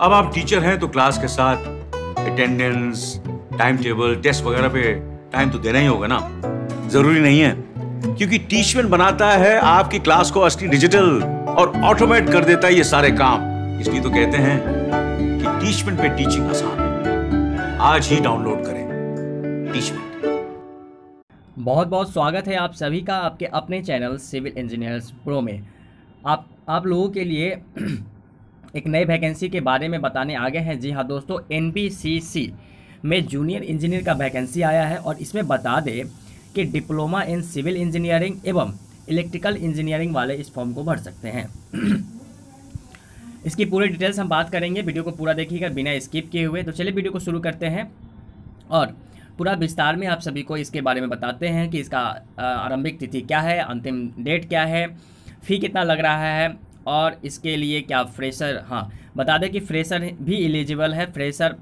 अब आप टीचर हैं तो क्लास के साथ अटेंडेंस, टाइम टेबल, टेस्ट वगैरह पे टाइम तो देना ही होगा ना। जरूरी नहीं है, क्योंकि टीचमेंट बनाता है आपकी क्लास को असली डिजिटल और ऑटोमेट कर देता है ये सारे काम। इसलिए तो कहते हैं कि टीचमेंट पे टीचिंग आसान है। आज ही डाउनलोड करें टीचमेंट। बहुत बहुत स्वागत है आप सभी का आपके अपने चैनल सिविल इंजीनियर्स प्रो में। आप लोगों के लिए एक नई वैकेंसी के बारे में बताने आ गए हैं। जी हाँ दोस्तों, NBCC में जूनियर इंजीनियर का वैकेंसी आया है और इसमें बता दें कि डिप्लोमा इन सिविल इंजीनियरिंग एवं इलेक्ट्रिकल इंजीनियरिंग वाले इस फॉर्म को भर सकते हैं। इसकी पूरी डिटेल्स हम बात करेंगे, वीडियो को पूरा देखिएगा बिना स्किप किए हुए। तो चलिए वीडियो को शुरू करते हैं और पूरा विस्तार में आप सभी को इसके बारे में बताते हैं कि इसका आरंभिक तिथि क्या है, अंतिम डेट क्या है, फ़ी कितना लग रहा है और इसके लिए क्या फ्रेशर, हाँ बता दें कि फ्रेशर भी एलिजिबल है, फ्रेशर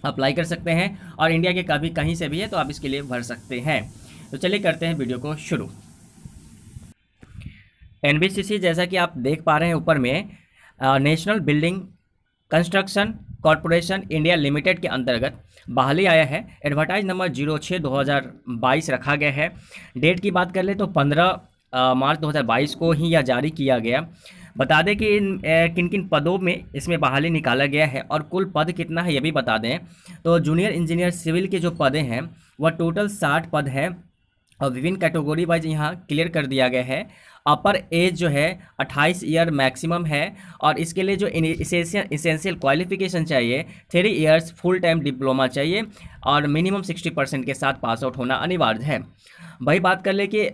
अप्लाई कर सकते हैं और इंडिया के कहीं से भी है तो आप इसके लिए भर सकते हैं। तो चलिए करते हैं वीडियो को शुरू। NBCC जैसा कि आप देख पा रहे हैं ऊपर में, national building construction corporation India limited के अंतर्गत बहाली आया है। एडवर्टाइज नंबर 06/2022 रखा गया है। डेट की बात कर ले तो 15 मार्च 2022 को ही यह जारी किया गया। बता दें कि किन किन पदों में इसमें बहाली निकाला गया है और कुल पद कितना है ये भी बता दें। तो जूनियर इंजीनियर सिविल के जो पदें हैं वह टोटल 60 पद है और विभिन्न कैटेगरी वाइज यहाँ क्लियर कर दिया गया है। अपर एज जो है 28 ईयर मैक्सिमम है और इसके लिए जो इसेंशियल क्वालिफिकेशन चाहिए 3 इयर्स फुल टाइम डिप्लोमा चाहिए और मिनिमम 60% के साथ पास आउट होना अनिवार्य है। वही बात कर ले कि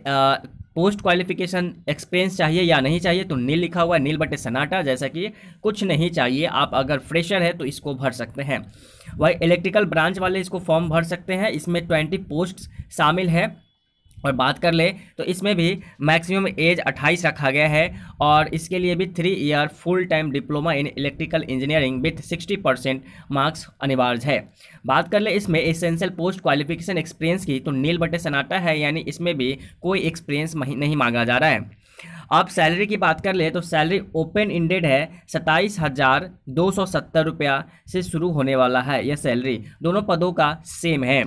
पोस्ट क्वालिफिकेशन एक्सपीरियंस चाहिए या नहीं चाहिए, तो नील लिखा हुआ है, नील बटे सन्नाटा, जैसा कि कुछ नहीं चाहिए। आप अगर फ्रेशर है तो इसको भर सकते हैं। वही इलेक्ट्रिकल ब्रांच वाले इसको फॉर्म भर सकते हैं। इसमें 20 पोस्ट शामिल है और बात कर ले तो इसमें भी मैक्सिमम एज 28 रखा गया है और इसके लिए भी 3 year full time diploma in electrical engineering with 60% marks अनिवार्य है। बात कर ले इसमें एसेंशियल पोस्ट क्वालिफिकेशन एक्सपीरियंस की, तो नील बटे सन्नाटा है, यानी इसमें भी कोई एक्सपीरियंस नहीं मांगा जा रहा है। अब सैलरी की बात कर ले तो सैलरी ओपन इंडेड है, 27,270 रुपया से शुरू होने वाला है। यह सैलरी दोनों पदों का सेम है।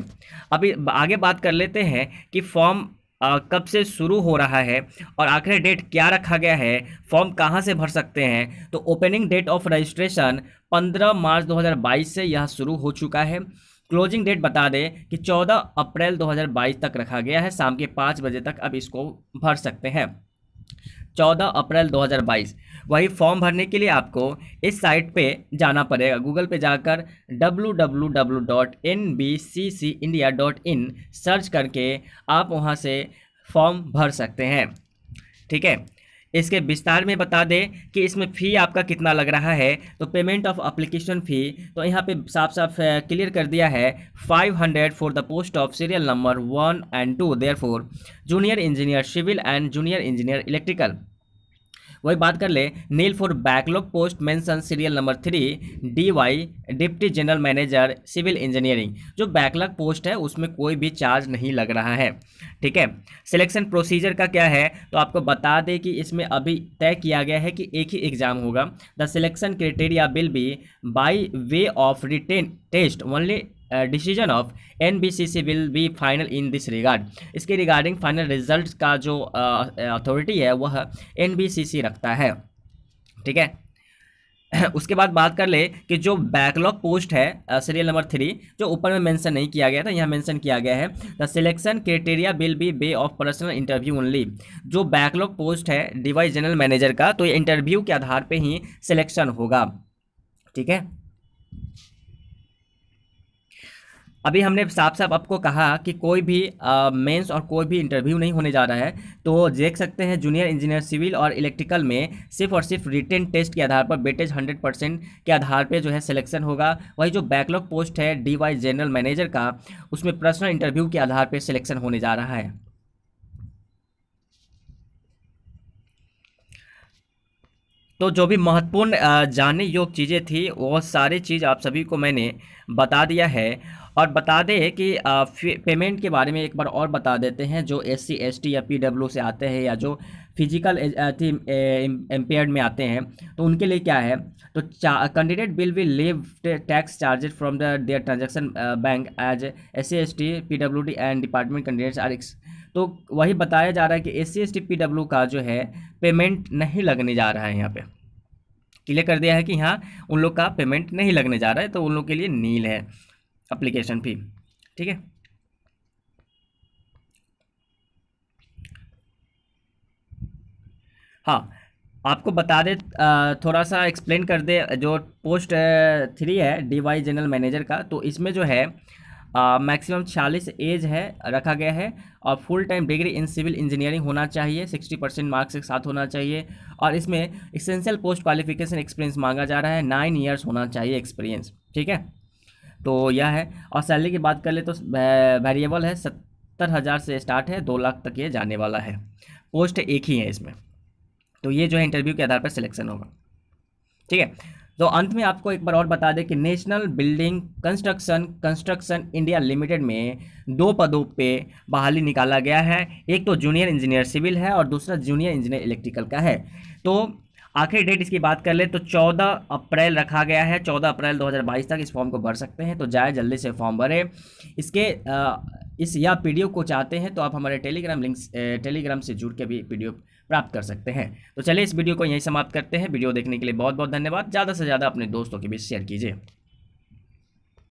अभी आगे बात कर लेते हैं कि फॉर्म कब से शुरू हो रहा है और आखिरी डेट क्या रखा गया है, फॉर्म कहां से भर सकते हैं। तो ओपनिंग डेट ऑफ रजिस्ट्रेशन 15 मार्च 2022 से यह शुरू हो चुका है। क्लोजिंग डेट बता दें कि 14 अप्रैल 2022 तक रखा गया है, शाम के 5 बजे तक अब इसको भर सकते हैं। 14 अप्रैल 2022। वही फॉर्म भरने के लिए आपको इस साइट पे जाना पड़ेगा, गूगल पे जाकर www.nbccindia.in सर्च करके आप वहां से फॉर्म भर सकते हैं। ठीक है, इसके विस्तार में बता दें कि इसमें फ़ी आपका कितना लग रहा है। तो पेमेंट ऑफ एप्लीकेशन फ़ी तो यहाँ पे साफ साफ क्लियर कर दिया है, 500 for the post of serial number 1 and 2, therefore junior engineer civil and junior engineer electrical. वही बात कर ले, nil for backlog post mention serial number 3 DY deputy general manager civil engineering. जो बैकलॉग पोस्ट है उसमें कोई भी चार्ज नहीं लग रहा है। ठीक है, सिलेक्शन प्रोसीजर का क्या है तो आपको बता दें कि इसमें अभी तय किया गया है कि एक ही एग्जाम होगा। The selection criteria will be by way of written test only, decision of NBCC will be final in this regard. इसके रिगार्डिंग फाइनल रिजल्ट का जो अथॉरिटी है वह NBCC रखता है। ठीक है, उसके बाद बात कर ले कि जो बैकलॉग पोस्ट है सीरियल नंबर 3, जो ऊपर में मेंशन नहीं किया गया था यहाँ मेंशन किया गया है, the selection criteria will be by of personal interview only. जो बैकलॉग पोस्ट है DY जनरल मैनेजर का, तो ये इंटरव्यू के आधार पे ही सिलेक्शन होगा। ठीक है, अभी हमने साफ साफ आपको कहा कि कोई भी मेंस और कोई भी इंटरव्यू नहीं होने जा रहा है। तो देख सकते हैं जूनियर इंजीनियर सिविल और इलेक्ट्रिकल में सिर्फ और सिर्फ रिटेन टेस्ट के आधार पर वेटेज 100% के आधार पे जो है सिलेक्शन होगा। वही जो बैकलॉग पोस्ट है DY जनरल मैनेजर का, उसमें पर्सनल इंटरव्यू के आधार पर सिलेक्शन होने जा रहा है। तो जो भी महत्वपूर्ण जानने योग्य चीज़ें थी वो सारी चीज़ आप सभी को मैंने बता दिया है। और बता दें कि पेमेंट के बारे में एक बार और बता देते हैं। जो SC ST या PW से आते हैं या जो फिजिकल इम्पेयर्ड में आते हैं तो उनके लिए क्या है, तो candidate will leave tax charges from their transaction bank as SC ST PWD and department candidates are. तो वही बताया जा रहा है कि SC ST PW का जो है पेमेंट नहीं लगने जा रहा है। यहाँ पे क्लियर कर दिया है कि यहाँ उन लोग का पेमेंट नहीं लगने जा रहा है, तो उन लोग के लिए नील है एप्लीकेशन फी। ठीक है, हाँ आपको बता दे, थोड़ा सा एक्सप्लेन कर दे जो पोस्ट 3 है DY जनरल मैनेजर का। तो इसमें जो है मैक्सिमम 40 एज है रखा गया है और full time degree in civil engineering होना चाहिए, 60% मार्क्स के साथ होना चाहिए। और इसमें एसेंशियल पोस्ट क्वालिफिकेशन एक्सपीरियंस मांगा जा रहा है, 9 ईयर्स होना चाहिए एक्सपीरियंस। ठीक है, तो यह है। और सैलरी की बात कर ले तो वेरिएबल है, 70,000 से स्टार्ट है, 2 लाख तक ये जाने वाला है। पोस्ट एक ही है इसमें, तो ये जो है इंटरव्यू के आधार पर सिलेक्शन होगा। ठीक है, तो अंत में आपको एक बार और बता दें कि national building construction India limited में 2 पदों पे बहाली निकाला गया है। एक तो जूनियर इंजीनियर सिविल है और दूसरा जूनियर इंजीनियर इलेक्ट्रिकल का है। तो आखिरी डेट इसकी बात कर ले तो 14 अप्रैल रखा गया है। 14 अप्रैल 2022 तक इस फॉर्म को भर सकते हैं, तो जाए जल्दी से फॉर्म भरें। इसके इस या PDF को चाहते हैं तो आप हमारे टेलीग्राम से जुड़ के भी PDF प्राप्त कर सकते हैं। तो चलिए इस वीडियो को यहीं समाप्त करते हैं। वीडियो देखने के लिए बहुत बहुत धन्यवाद। ज़्यादा से ज़्यादा अपने दोस्तों के बीच शेयर कीजिए।